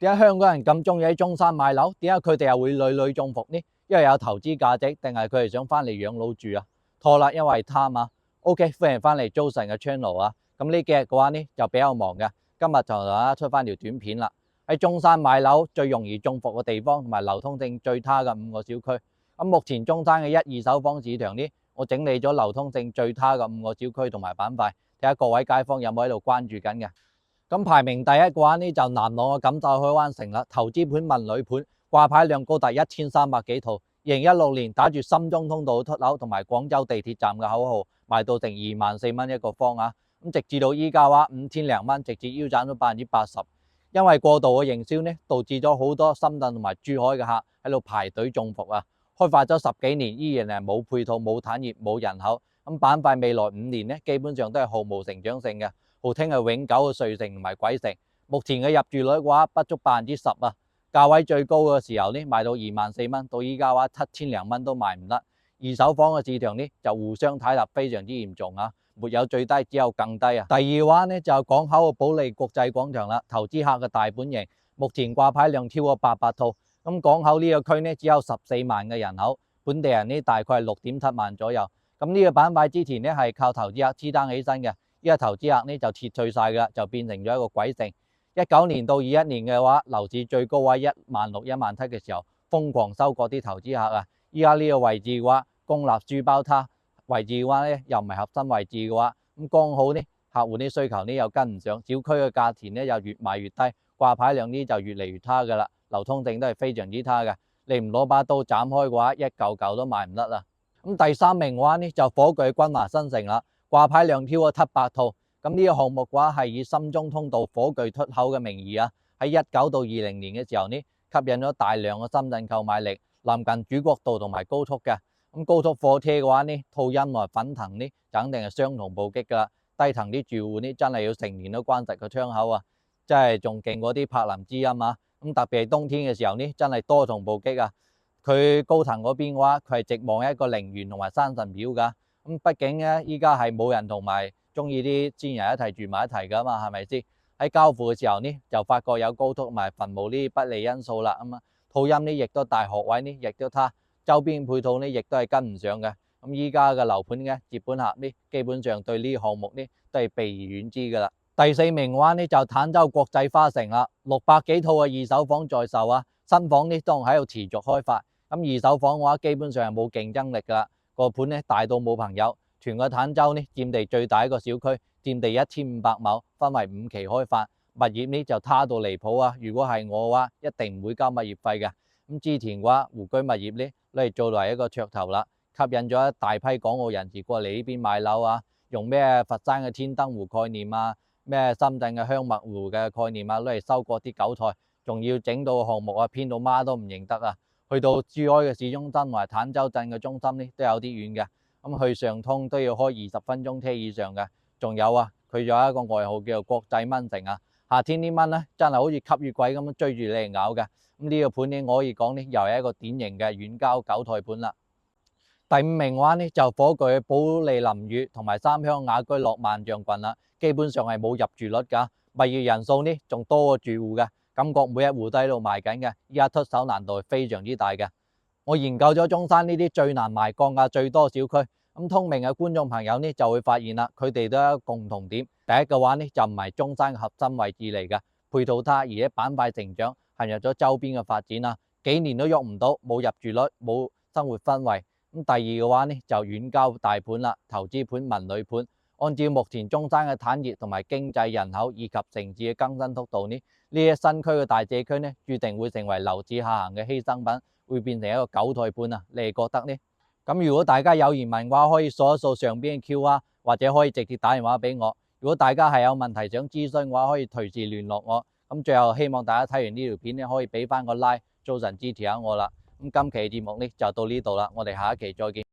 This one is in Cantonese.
點解香港人咁中意喺中山買樓？點解佢哋又會屢屢中伏呢？因為有投資價值，定係佢哋想翻嚟養老住啊？錯啦，因為貪啊。OK，歡迎翻嚟 Johnson 嘅 channel 啊。咁呢幾日嘅話呢就比較忙嘅，今日就同大家出翻條短片啦。喺中山買樓最容易中伏嘅地方同埋流通性最差嘅5個小區。咁目前中山嘅1、2手房市場呢，我整理咗流通性最差嘅5個小區同埋板塊，睇下各位街坊有冇喺度關注緊嘅。咁排名第一嘅話呢，就南朗嘅錦繡海灣城啦，投資盤文旅盤，掛牌量高達1300幾套。2016年打住深中通道出口同埋廣州地鐵站嘅口號，賣到成24000蚊一個方啊！咁直至到依家話5000零蚊，直接腰斬咗80%。因為過度嘅營銷呢，導致咗好多深圳同埋珠海嘅客喺度排隊中伏啊！開發咗10幾年，依然係冇配套、冇產業、冇人口。咁板塊未來5年呢，基本上都係毫無成長性嘅。號稱係永久嘅睡城同埋鬼城，目前嘅入住率嘅話不足10%啊，價位最高嘅時候呢賣到24000蚊，到依家話7000零蚊都賣唔得。二手房嘅市場呢就互相睇立非常之嚴重啊，沒有最低，只有更低啊。第二話呢就港口嘅保利國際廣場啦，投資客嘅大本營，目前掛牌量超過800套。咁港口呢個區呢只有14萬嘅人口，本地人呢大概係6.7萬左右。咁呢個板塊之前呢係靠投資客支撐起身嘅。依家投資客呢就撤退晒噶啦，就變成咗一個鬼城。19年到21年嘅話，樓市最高位16000、17000嘅時候，瘋狂收割啲投資客啊！依家呢個位置嘅話，公立書包塔位置嘅話呢，又唔係核心位置嘅話，咁剛好呢，客戶啲需求呢又跟唔上，小區嘅價錢呢又越賣越低，掛牌量呢就越嚟越差噶啦，流通性都係非常之差嘅。你唔攞把刀斬開嘅話，一嚿嚿都賣唔甩啦。咁第3名嘅話呢，就火炬君華新城啦。掛牌量超過700套，咁呢個項目嘅話係以深中通道火炬出口嘅名義啊，喺19到20年嘅時候呢，吸引咗大量嘅深圳購買力，臨近主國道同埋高速嘅。咁高速貨車嘅話呢，噪音同埋粉塵呢，就肯定係雙重暴擊噶啦。低層啲住戶呢，真係要成年都關實個窗口啊，真係仲勁過啲柏林之音啊。咁特別係冬天嘅時候呢，真係多重暴擊啊。佢高層嗰邊嘅話，佢係直望一個陵園同埋山神廟噶。咁畢竟咧，依家係冇人同埋中意啲先人一齊住埋一齊噶嘛，係咪先？喺交付嘅時候呢，就發覺有高速同埋墳墓呢啲不利因素啦。咁噪音呢亦都大，學位呢亦都差，周邊配套呢亦都係跟唔上嘅。咁依家嘅樓盤嘅接盤俠呢，基本上對呢個項目呢都係避而遠之噶啦。第4名嘅話呢，就坦洲國際花城啦，600幾套嘅二手房在售啊，新房呢都喺度持續開發。咁二手房嘅話，基本上係冇競爭力噶啦。個盤呢大到冇朋友，全個坦洲呢佔地最大一個小區，佔地1500畝，分為5期開發，物業呢就差到離譜啊！如果係我嘅話，一定唔會交物業費嘅。咁之前嘅話，湖居物業呢攞嚟做為一個噱頭啦，吸引咗一大批港澳人士過嚟呢邊買樓啊，用咩佛山嘅天燈湖概念啊，咩深圳嘅香蜜湖嘅概念啊，攞嚟收割啲韭菜，仲要整到項目啊偏到媽都唔認得啊！去到珠海嘅市中心同埋坦洲鎮嘅中心呢，都有啲遠嘅。咁去上通都要開20分鐘車以上嘅。仲有啊，佢有一個外號叫做國際蚊城啊。夏天啲蚊呢，真係好似吸血鬼咁樣追住你嚟咬嘅。咁呢個盤呢，我可以講呢，又係一個典型嘅遠郊韭菜盤啦。第5名嘅話呢，就火炬保利林宇同埋三鄉雅居樂萬象群啦，基本上係冇入住率噶，物業人數呢仲多過住戶嘅。感覺每一戶都喺度賣緊嘅，依家出手難度係非常之大嘅。我研究咗中山呢啲最難賣、降價最多小區，咁聰明嘅觀眾朋友呢就會發現啦，佢哋都有一個共同點。第一嘅話呢就唔係中山嘅核心位置嚟嘅，配套差，而且板塊成長陷入咗周邊嘅發展啦，幾年都喐唔到，冇入住率，冇生活氛圍。咁第二嘅話呢就遠郊大盤啦，投資盤、文旅盤。按照目前中山嘅產業同埋經濟人口以及城市嘅更新速度呢啲新區嘅大社區呢，注定會成為樓市下行嘅犧牲品，會變成一個韭菜盤啊！你哋覺得呢？咁如果大家有疑問嘅話，可以掃一掃上邊嘅 QR，或者可以直接打電話俾我。如果大家係有問題想諮詢嘅話，可以隨時聯絡我。咁最後希望大家睇完呢條片呢，可以俾翻個 like， 做神支持下我啦。咁今期嘅節目呢就到呢度啦，我哋下一期再見。